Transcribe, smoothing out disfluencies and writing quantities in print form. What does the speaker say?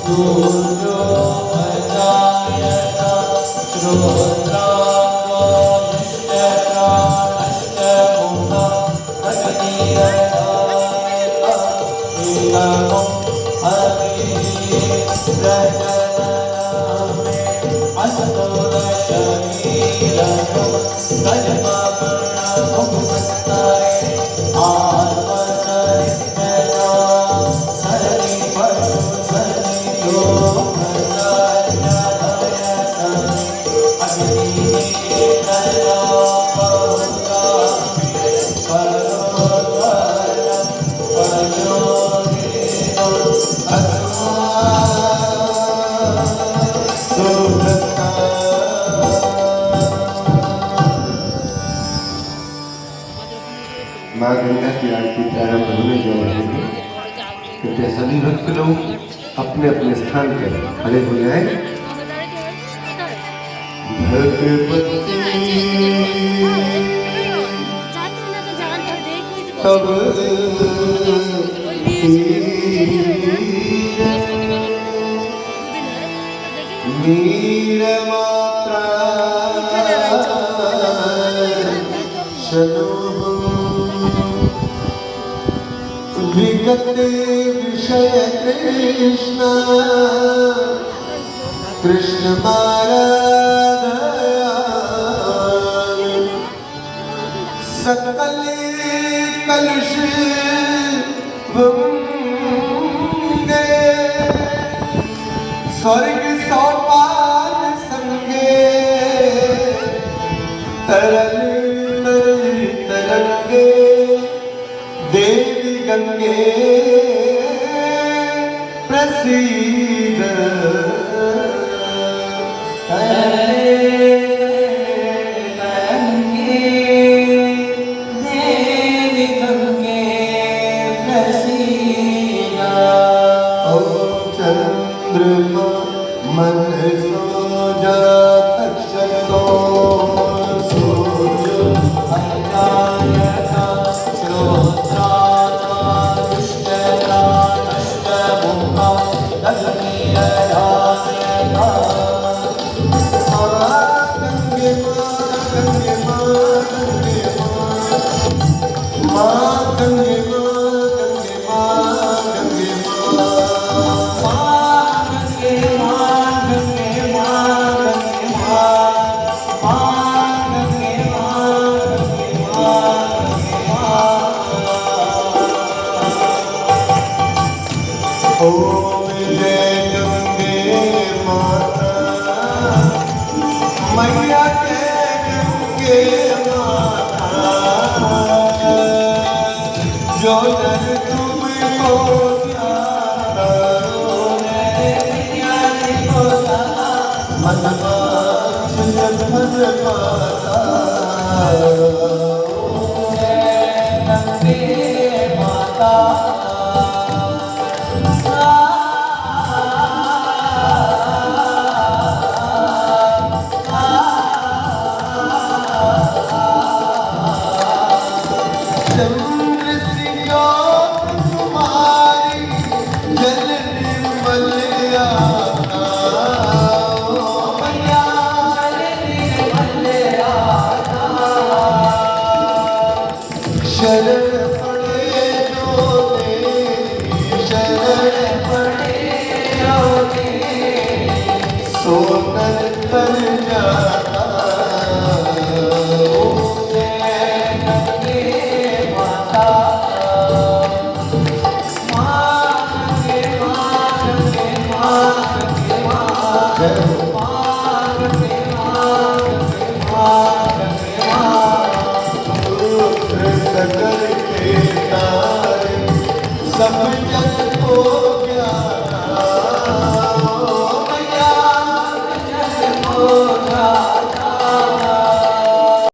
सूर्यो अजायत श्रोत्रांगो निष्प्राणश्चमुखा अग्निरदायत इदमो अग्निः प्रजननामे अस्तो दशमीरतो सजमागणमुपसत्तारे आत्मसरिज्ञता सरणि पशु सरणि योगदायतमे अग्निः प्रजापहुता परोत्तरं पयोनिधो माँ गंगा की आरती प्रारंभ होने जा रही है। कृपया सभी भक्त लोग अपने अपने स्थान पर खड़े हो जाएं। तब मीर मात्रा विगत विषय कृष्ण कृष्ण माराधयामि सकल कलुष भुंगे स्वर्ग सोपान संगे तरल तरंगे देवी गंगे प्रसीद देवी गंगे प्रसीद ओ चंद्रमा मन सो जातक्षसो सूर्य अजायत श्रोत्रात्मा दुष्टप्राणश्चमुखा अग्निरदायत गंगे गंगे गंगे माँ गंगे मैया के गंगे माता जो जन तुमको